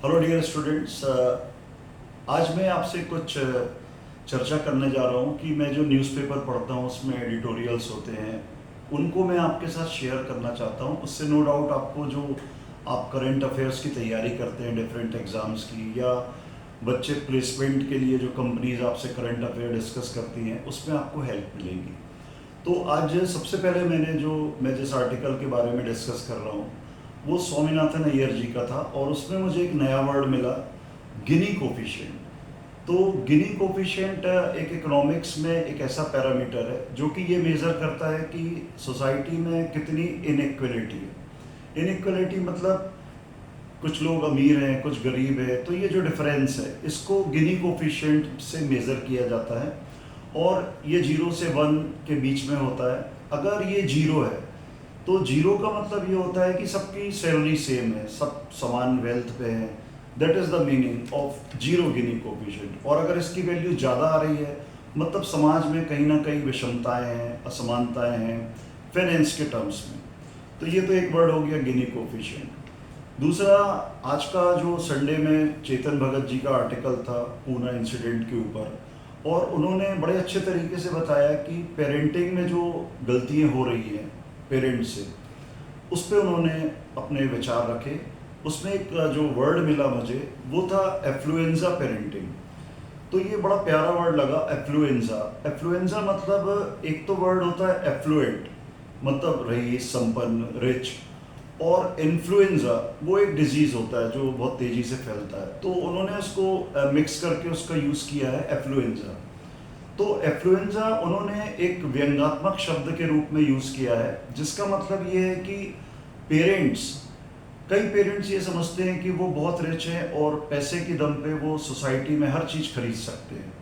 Hello dear students, आज मैं आपसे कुछ चर्चा करने जा रहा हूँ कि मैं जो न्यूज़पेपर पढ़ता हूँ उसमें एडिटोरियल्स होते हैं, उनको मैं आपके साथ शेयर करना चाहता हूँ। उससे नो डाउट आपको जो आप करंट अफेयर्स की तैयारी करते हैं डिफरेंट एग्ज़ाम्स की, या बच्चे प्लेसमेंट के लिए जो कंपनीज आपसे करंट अफेयर डिस्कस करती हैं, उसमें आपको हेल्प मिलेगी। तो आज सबसे पहले मैं जिस आर्टिकल के बारे में डिस्कस कर रहा हूँ वो स्वामीनाथन अय्यर जी का था, और उसमें मुझे एक नया वर्ड मिला, गिनी कोफिशिएंट। तो गिनी कोफिशिएंट एक इकोनॉमिक्स में एक ऐसा पैरामीटर है जो कि ये मेज़र करता है कि सोसाइटी में कितनी इनइक्वलिटी है। इनइक्वलिटी मतलब कुछ लोग अमीर हैं, कुछ गरीब है, तो ये जो डिफरेंस है इसको गिनी कोफिशिएंट से मेज़र किया जाता है, और ये 0 से 1 के बीच में होता है। अगर ये 0 है तो 0 का मतलब ये होता है कि सबकी सैलरी सेम है, सब समान वेल्थ पे हैं। That is the meaning of 0 Guinea coefficient. और अगर इसकी वैल्यू ज़्यादा आ रही है मतलब समाज में कहीं ना कहीं विषमताएं हैं, असमानताएं हैं फाइनेंस के टर्म्स में। तो ये तो एक वर्ड हो गया गिनी कोफिशिएंट। दूसरा, आज का जो संडे में चेतन भगत जी का आर्टिकल था पूना इंसिडेंट के ऊपर, और उन्होंने बड़े अच्छे तरीके से बताया कि पेरेंटिंग में जो गलतियां हो रही हैं पेरेंट्स से, उस पर उन्होंने अपने विचार रखे। उसमें एक जो वर्ड मिला मुझे वो था एफ्लुएंजा पेरेंटिंग। तो ये बड़ा प्यारा वर्ड लगा, एफ्लुएंजा। एफ्लुएंजा मतलब एक तो वर्ड होता है एफ्लुएंट, मतलब रईस, संपन्न, रिच, और इन्फ्लुएंजा वो एक डिजीज होता है जो बहुत तेजी से फैलता है। तो उन्होंने उसको मिक्स करके उसका यूज़ किया है एफ्लुएंजा। तो एफ्लुएंजा उन्होंने एक व्यंग्यात्मक शब्द के रूप में यूज़ किया है, जिसका मतलब ये है कि पेरेंट्स, कई पेरेंट्स ये समझते हैं कि वो बहुत रिच हैं और पैसे की दम पे वो सोसाइटी में हर चीज़ खरीद सकते हैं।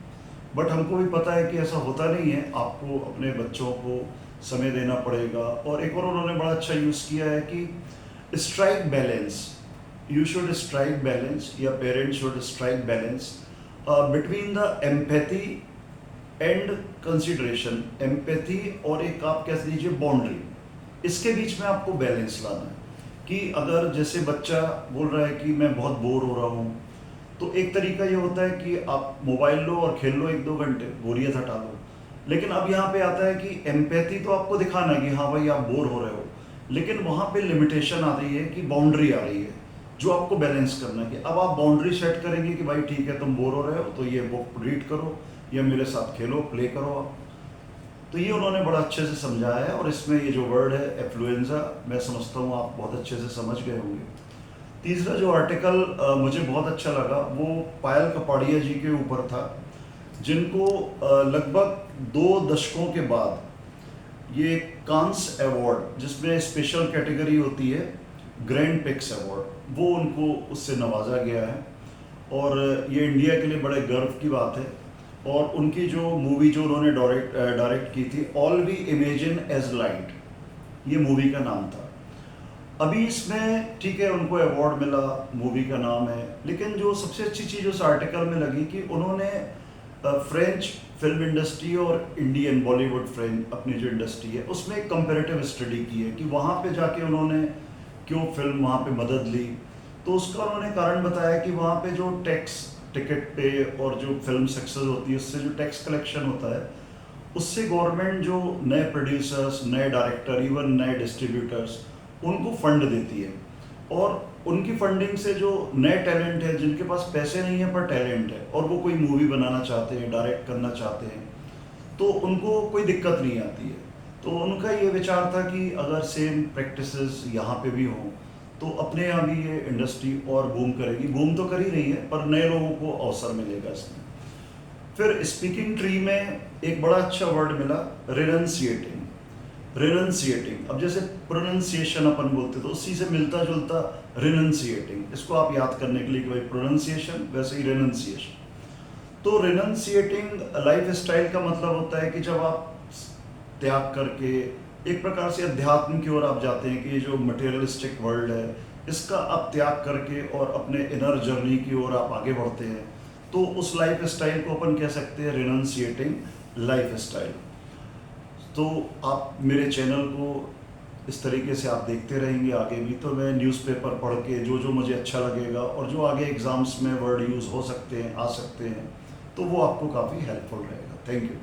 बट हमको भी पता है कि ऐसा होता नहीं है, आपको अपने बच्चों को समय देना पड़ेगा। और एक और उन्होंने बड़ा अच्छा यूज़ किया है कि strike balance, you should strike balance, या parents should strike balance between the empathy and consideration. Empathy और एक आप कह लीजिए बाउंड्री, इसके बीच में आपको बैलेंस लाना है। कि अगर जैसे बच्चा बोल रहा है कि मैं बहुत बोर हो रहा हूँ, तो एक तरीका ये होता है कि आप मोबाइल लो और खेल लो 1-2 घंटे, बोरियत हटा लो। लेकिन अब यहाँ पे आता है कि एम्पैथी तो आपको दिखाना है कि हाँ भाई आप बोर हो रहे हो, लेकिन वहाँ पे लिमिटेशन आ रही है कि बाउंड्री आ रही है जो आपको बैलेंस करना है। कि अब आप बाउंड्री सेट करेंगे कि भाई ठीक है तुम बोर हो रहे हो तो ये बुक रीड करो या मेरे साथ खेलो, प्ले करो आप। तो ये उन्होंने बड़ा अच्छे से समझाया है, और इसमें ये जो वर्ड है एफ्लुएंजा, मैं समझता हूँ आप बहुत अच्छे से समझ गए होंगे। तीसरा जो आर्टिकल मुझे बहुत अच्छा लगा वो पायल कपाड़िया जी के ऊपर था, जिनको लगभग 2 दशकों के बाद ये कांस अवार्ड, जिसमें स्पेशल कैटेगरी होती है ग्रैंड पिक्स अवार्ड, वो उनको उससे नवाजा गया है। और ये इंडिया के लिए बड़े गर्व की बात है। और उनकी जो मूवी जो उन्होंने डायरेक्ट की थी, all we imagine as light, ये मूवी का नाम था। अभी इसमें ठीक है उनको अवार्ड मिला, मूवी का नाम है, लेकिन जो सबसे अच्छी चीज़ उस आर्टिकल में लगी कि उन्होंने फ्रेंच फिल्म इंडस्ट्री और इंडियन बॉलीवुड फ्रेंच अपनी जो इंडस्ट्री है उसमें एक कंपैरेटिव स्टडी की है कि वहाँ पे जाके उन्होंने क्यों फिल्म वहाँ पे मदद ली। तो उसका उन्होंने कारण बताया कि वहाँ पे जो टैक्स टिकट पे और जो फिल्म सक्सेस होती है उससे जो टैक्स कलेक्शन होता है, उससे गवर्नमेंट जो नए प्रोड्यूसर्स, नए डायरेक्टर, इवन नए डिस्ट्रीब्यूटर्स, उनको फंड देती है। और उनकी फंडिंग से जो नए टैलेंट है, जिनके पास पैसे नहीं है पर टैलेंट है और वो कोई मूवी बनाना चाहते हैं, डायरेक्ट करना चाहते हैं, तो उनको कोई दिक्कत नहीं आती है। तो उनका ये विचार था कि अगर सेम प्रैक्टिसेस यहाँ पे भी हों तो अपने यहाँ भी ये इंडस्ट्री और बूम करेगी। बूम तो कर ही रही है पर नए लोगों को अवसर मिलेगा इसमें। फिर स्पीकिंग ट्री में एक बड़ा अच्छा वर्ड मिला, रिनंसिएटिंग। रिनंसिएटिंग, अब जैसे प्रोनाउंसिएशन अपन बोलते तो उसी से मिलता जुलता रिनंसिएटिंग, इसको आप याद करने के लिए कि भाई प्रोनाउंसिएशन वैसे ही रिनंसिएशन। तो रिनंसिएटिंग लाइफ स्टाइल का मतलब होता है कि जब आप त्याग करके एक प्रकार से अध्यात्म की ओर आप जाते हैं, कि ये जो मटेरियलिस्टिक वर्ल्ड है इसका आप त्याग करके और अपने इनर जर्नी की ओर आप आगे बढ़ते हैं, तो उस लाइफ स्टाइल को अपन कह सकते हैं रिनंसिएटिंग लाइफ स्टाइल। तो आप मेरे चैनल को इस तरीके से आप देखते रहेंगे आगे भी, तो मैं न्यूज़पेपर पढ़ के जो जो मुझे अच्छा लगेगा और जो आगे एग्ज़ाम्स में वर्ड यूज़ हो सकते हैं, आ सकते हैं, तो वो आपको काफ़ी हेल्पफुल रहेगा। Thank you.